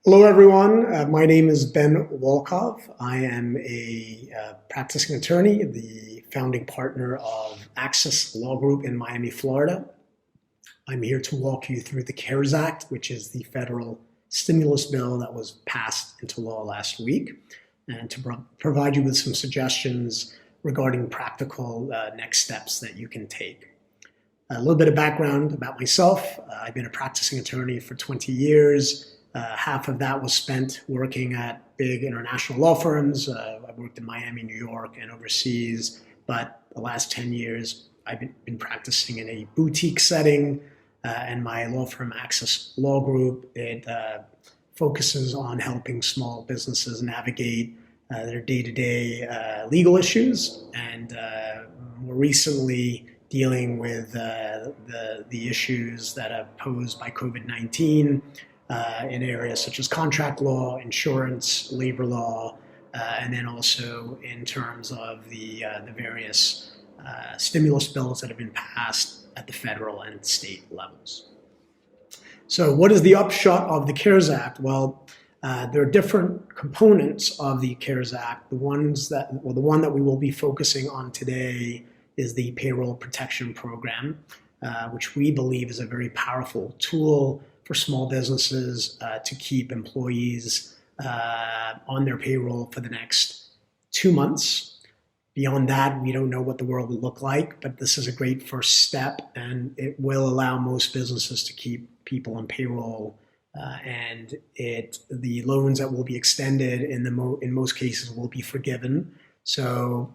Hello, everyone. My name is Ben Wolkov. I am a practicing attorney, the founding partner of AXS Law Group in Miami, Florida. I'm here to walk you through the CARES Act, which is the federal stimulus bill that was passed into law last week, and to provide you with some suggestions regarding practical next steps that you can take. A little bit of background about myself. I've been a practicing attorney for 20 years. Half of that was spent working at big international law firms. I've worked in Miami, New York, and overseas. But the last 10 years, I've been practicing in a boutique setting. And my law firm, AXS Law Group, it focuses on helping small businesses navigate their day-to-day legal issues, and more recently, dealing with the issues that are posed by COVID-19 in areas such as contract law, insurance, labor law, and then also in terms of the various stimulus bills that have been passed at the federal and state levels. So what is the upshot of the CARES Act? Well, there are different components of the CARES Act. The one that we will be focusing on today is the Payroll Protection Program, which we believe is a very powerful tool for small businesses to keep employees on their payroll for the next 2 months. Beyond that, we don't know what the world will look like, but this is a great first step, and it will allow most businesses to keep people on payroll. And the loans that will be extended in most cases will be forgiven. So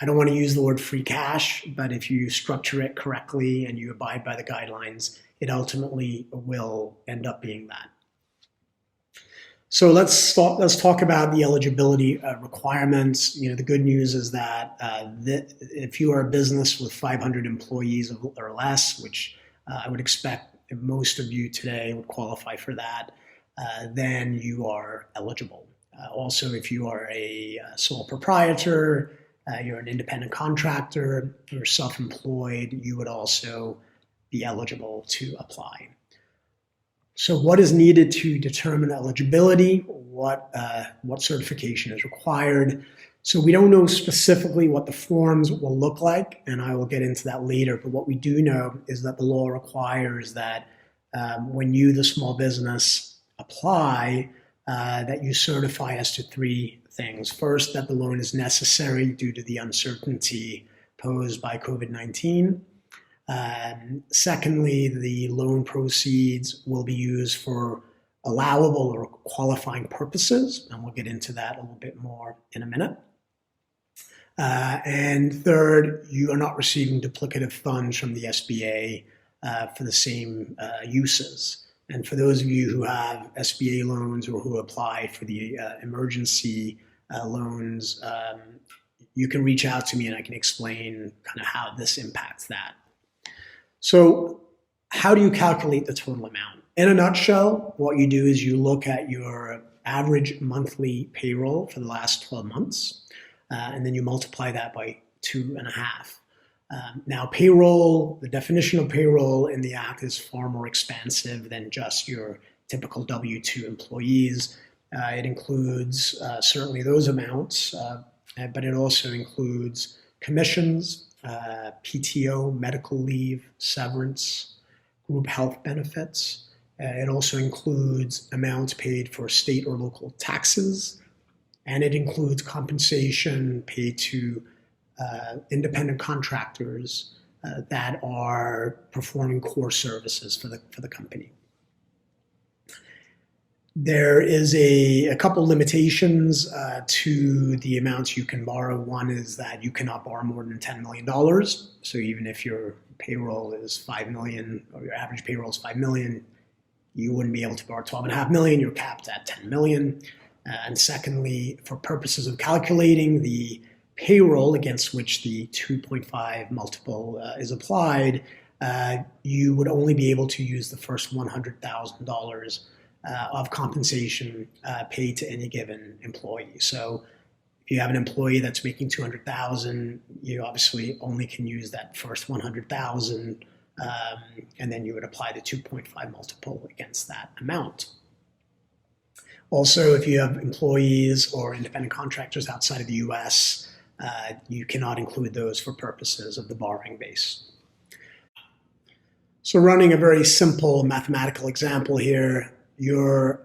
I don't want to use the word free cash, but if you structure it correctly and you abide by the guidelines, it ultimately will end up being that. So let's talk about the eligibility requirements. The good news is that if you are a business with 500 employees or less, which I would expect most of you today would qualify for that, then you are eligible. Also, if you are a sole proprietor, you're an independent contractor, you're self-employed, you would also be eligible to apply. So what is needed to determine eligibility? What certification is required? So we don't know specifically what the forms will look like, and I will get into that later, but what we do know is that the law requires that when you, the small business, apply, that you certify as to 3 things. First, that the loan is necessary due to the uncertainty posed by COVID-19. Secondly, the loan proceeds will be used for allowable or qualifying purposes, and we'll get into that a little bit more in a minute. And third, you are not receiving duplicative funds from the SBA for the same uses. And for those of you who have SBA loans or who apply for the emergency loans, you can reach out to me and I can explain kind of how this impacts that. So how do you calculate the total amount? In a nutshell, what you do is you look at your average monthly payroll for the last 12 months, and then you multiply that by 2.5. Now, payroll, the definition of payroll in the Act is far more expansive than just your typical W-2 employees. It includes certainly those amounts, but it also includes commissions, PTO, medical leave, severance, group health benefits. It also includes amounts paid for state or local taxes, and it includes compensation paid to independent contractors that are performing core services for the company. There is a couple limitations to the amounts you can borrow. One is that you cannot borrow more than $10 million. So even if your payroll is $5 million, or your average payroll is $5 million, you wouldn't be able to borrow $12.5 million. You're capped at $10 million. And secondly, for purposes of calculating the payroll against which the 2.5 multiple is applied, you would only be able to use the first $100,000 of compensation paid to any given employee. So if you have an employee that's making $200,000, you obviously only can use that first $100,000, and then you would apply the 2.5 multiple against that amount. Also, if you have employees or independent contractors outside of the US, you cannot include those for purposes of the borrowing base. So running a very simple mathematical example here, your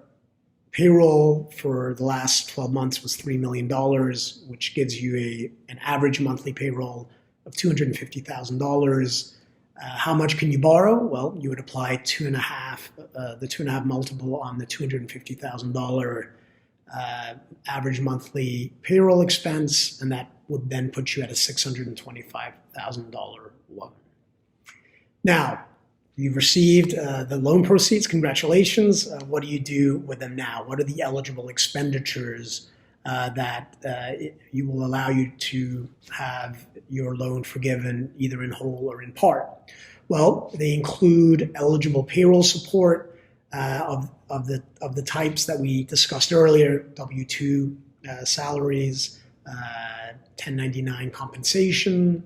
payroll for the last 12 months was $3 million, which gives you an average monthly payroll of $250,000. How much can you borrow? Well, you would apply the 2.5 multiple on the $250,000 average monthly payroll expense, and that would then put you at a $625,000 loan. Now, you've received the loan proceeds. Congratulations. What do you do with them now? What are the eligible expenditures that will allow you to have your loan forgiven either in whole or in part? Well, they include eligible payroll support of the types that we discussed earlier: W-2 salaries, 1099 compensation,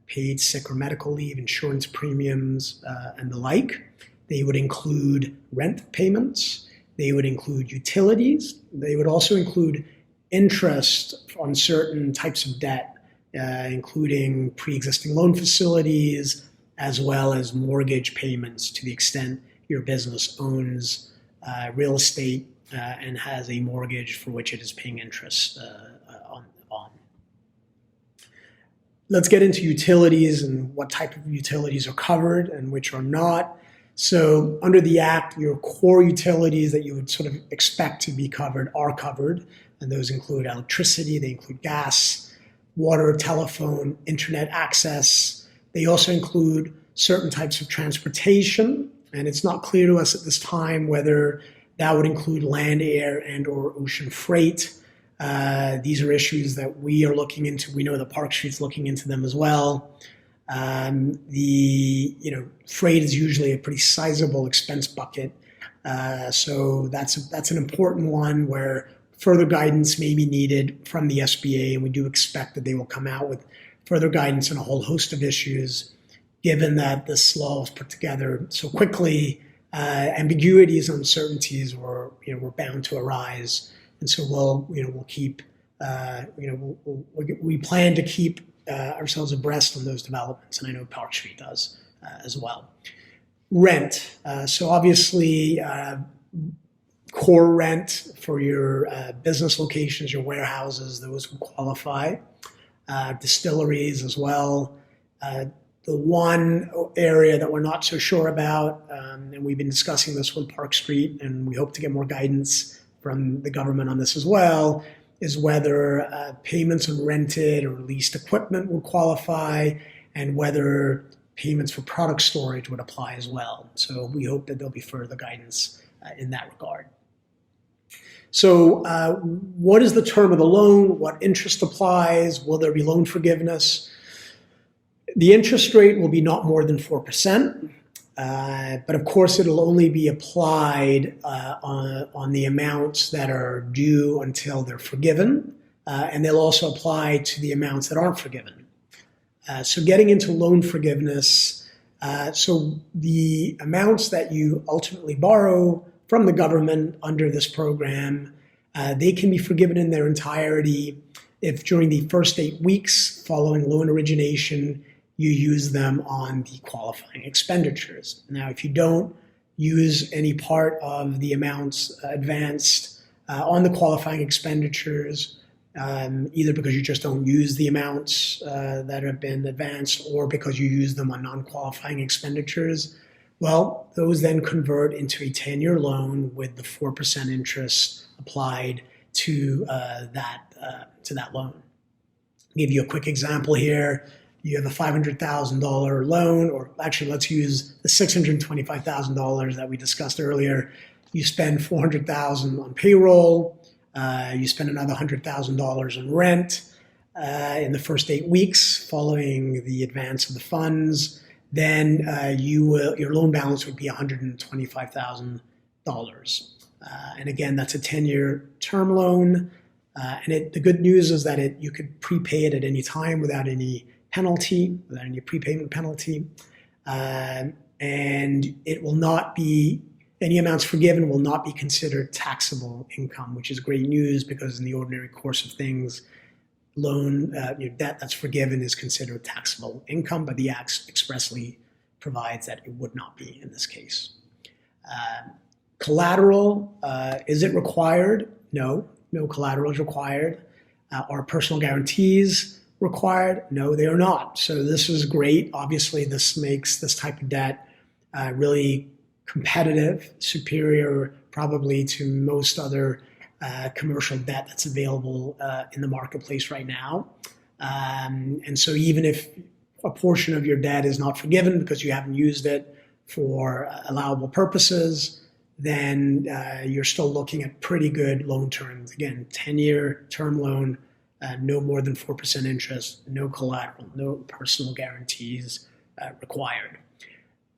paid sick or medical leave, insurance premiums, and the like. They would include rent payments. They would include utilities. They would also include interest on certain types of debt, including pre-existing loan facilities, as well as mortgage payments to the extent your business owns real estate and has a mortgage for which it is paying interest on. Let's get into utilities and what type of utilities are covered and which are not. So under the Act, your core utilities that you would sort of expect to be covered are covered, and those include electricity, they include gas, water, telephone, internet access. They also include certain types of transportation, and it's not clear to us at this time whether that would include land, air, and or ocean freight. These are issues that we are looking into. We know that Park Street's looking into them as well. Freight is usually a pretty sizable expense bucket, so that's an important one where further guidance may be needed from the SBA, and we do expect that they will come out with further guidance on a whole host of issues. Given that this law was put together so quickly, ambiguities and uncertainties were bound to arise. And so we'll keep, we plan to keep ourselves abreast on those developments, and I know Park Street does as well. Rent. So obviously, core rent for your business locations, your warehouses, those will qualify. Distilleries as well. The one area that we're not so sure about, and we've been discussing this with Park Street, and we hope to get more guidance from the government on this as well, is whether payments on rented or leased equipment will qualify, and whether payments for product storage would apply as well. So we hope that there'll be further guidance in that regard. So what is the term of the loan? What interest applies? Will there be loan forgiveness? The interest rate will be not more than 4%. But of course, it'll only be applied on the amounts that are due until they're forgiven, and they'll also apply to the amounts that aren't forgiven. So getting into loan forgiveness, so the amounts that you ultimately borrow from the government under this program, they can be forgiven in their entirety if during the first 8 weeks following loan origination, you use them on the qualifying expenditures. Now, if you don't use any part of the amounts advanced on the qualifying expenditures, either because you just don't use the amounts that have been advanced or because you use them on non-qualifying expenditures, well, those then convert into a 10-year loan with the 4% interest applied to that loan. I'll give you a quick example here. You have a $500,000 loan, or actually let's use the $625,000 that we discussed earlier. You spend $400,000 on payroll, you spend another $100,000 on rent in the first 8 weeks following the advance of the funds. Then your loan balance would be $125,000. And again, that's a 10-year term loan. And the good news is that you could prepay it at any time without any penalty, prepayment penalty, and it will not be any amounts forgiven will not be considered taxable income, which is great news because in the ordinary course of things, debt that's forgiven is considered taxable income, but the Act expressly provides that it would not be in this case. Collateral, is it required? No collateral is required. Are personal guarantees required? No, they are not. So this is great. Obviously, this makes this type of debt really competitive, superior probably to most other commercial debt that's available in the marketplace right now. And so even if a portion of your debt is not forgiven because you haven't used it for allowable purposes, then you're still looking at pretty good loan terms. Again, 10-year term loan, no more than 4% interest, no collateral, no personal guarantees required.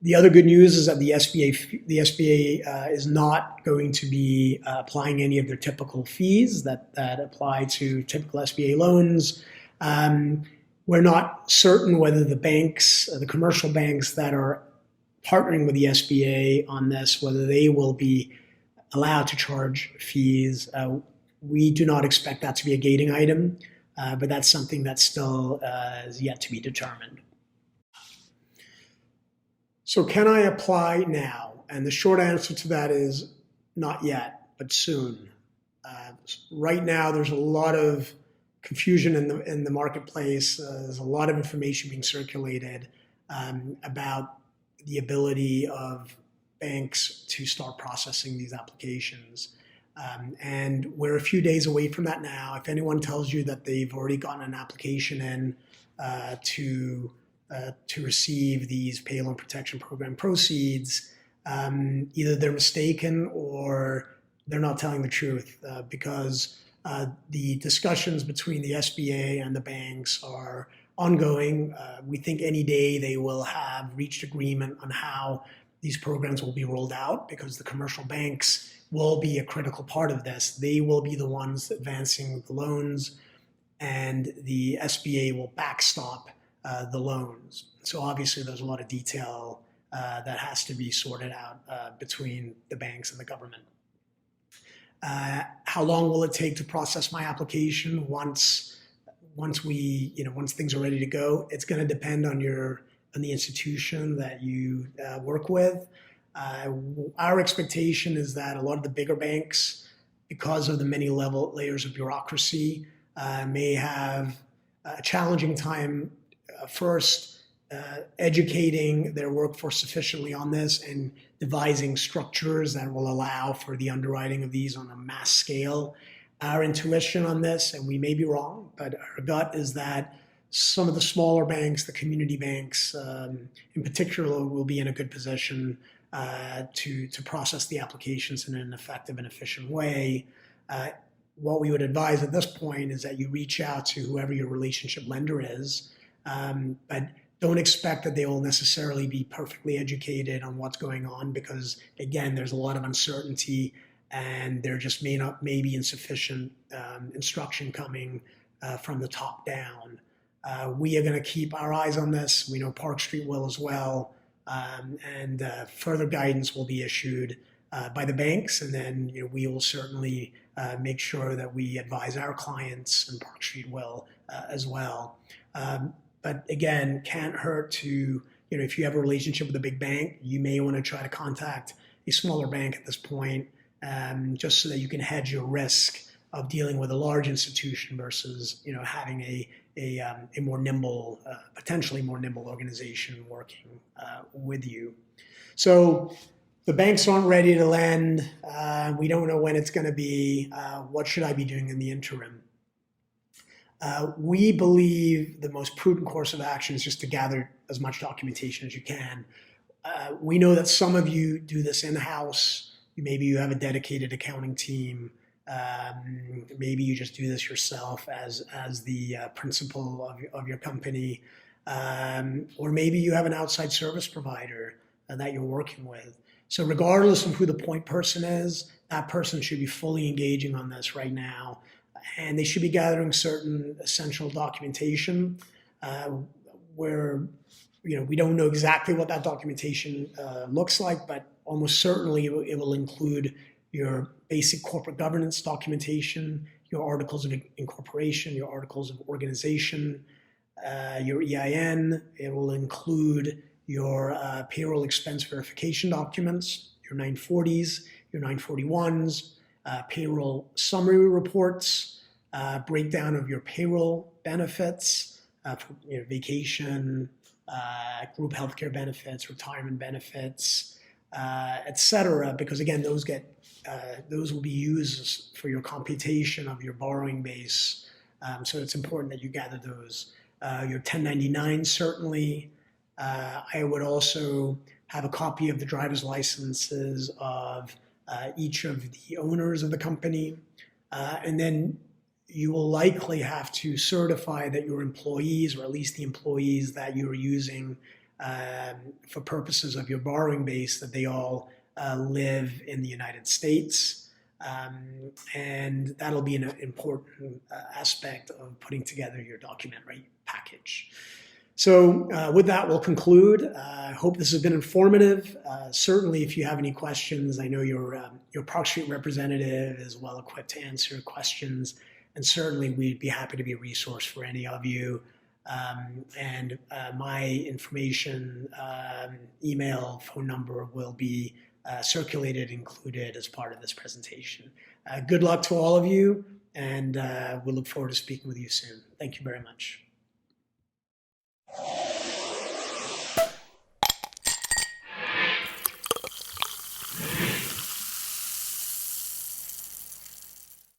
The other good news is that the SBA is not going to be applying any of their typical fees that apply to typical SBA loans. We're not certain whether the banks, the commercial banks that are partnering with the SBA on this, whether they will be allowed to charge fees. We do not expect that to be a gating item, but that's something that still is yet to be determined. So can I apply now? And the short answer to that is not yet, but soon. Right now, there's a lot of confusion in the marketplace. There's a lot of information being circulated about the ability of banks to start processing these applications. And we're a few days away from that now. If anyone tells you that they've already gotten an application in to receive these Pay Loan Protection Program proceeds, either they're mistaken or they're not telling the truth because the discussions between the SBA and the banks are ongoing. We think any day they will have reached agreement on how these programs will be rolled out because the commercial banks will be a critical part of this. They will be the ones advancing the loans and the SBA will backstop the loans. So obviously there's a lot of detail that has to be sorted out between the banks and the government. How long will it take to process my application once things are ready to go? It's going to depend on the institution that you work with. Our expectation is that a lot of the bigger banks, because of the many layers of bureaucracy, may have a challenging time first educating their workforce sufficiently on this and devising structures that will allow for the underwriting of these on a mass scale. Our intuition on this, and we may be wrong, but our gut is that some of the smaller banks, the community banks in particular, will be in a good position to process the applications in an effective and efficient way. What we would advise at this point is that you reach out to whoever your relationship lender is, but don't expect that they will necessarily be perfectly educated on what's going on because, again, there's a lot of uncertainty and there just may be insufficient instruction coming from the top down. We are going to keep our eyes on this. We know Park Street will as well, and further guidance will be issued by the banks, and then we will certainly make sure that we advise our clients, and Park Street will as well. But again, can't hurt to, if you have a relationship with a big bank, you may want to try to contact a smaller bank at this point, just so that you can hedge your risk of dealing with a large institution versus, having a more nimble, potentially more nimble organization working with you. So the banks aren't ready to lend. We don't know when it's going to be. What should I be doing in the interim? We believe the most prudent course of action is just to gather as much documentation as you can. We know that some of you do this in-house. Maybe you have a dedicated accounting team. Maybe you just do this yourself as the principal of your company. Or maybe you have an outside service provider that you're working with. So regardless of who the point person is, that person should be fully engaging on this right now. And they should be gathering certain essential documentation where we don't know exactly what that documentation looks like, but almost certainly it will include your basic corporate governance documentation, your articles of incorporation, your articles of organization, your EIN. It will include your payroll expense verification documents, your 940s, your 941s, payroll summary reports, breakdown of your payroll benefits, for, vacation, group healthcare benefits, retirement benefits, etc. Because again, those will be used for your computation of your borrowing base. So it's important that you gather those. Your 1099 certainly. I would also have a copy of the driver's licenses of each of the owners of the company. And then you will likely have to certify that your employees, or at least the employees that you're using for purposes of your borrowing base, that they all live in the United States. And that'll be an important aspect of putting together your document right package. So with that, we'll conclude. I hope this has been informative. Certainly, if you have any questions, I know your Park Street representative is well equipped to answer questions, and certainly we'd be happy to be a resource for any of you. And my information, email, phone number will be circulated, included as part of this presentation. Good luck to all of you, and we'll look forward to speaking with you soon. Thank you very much.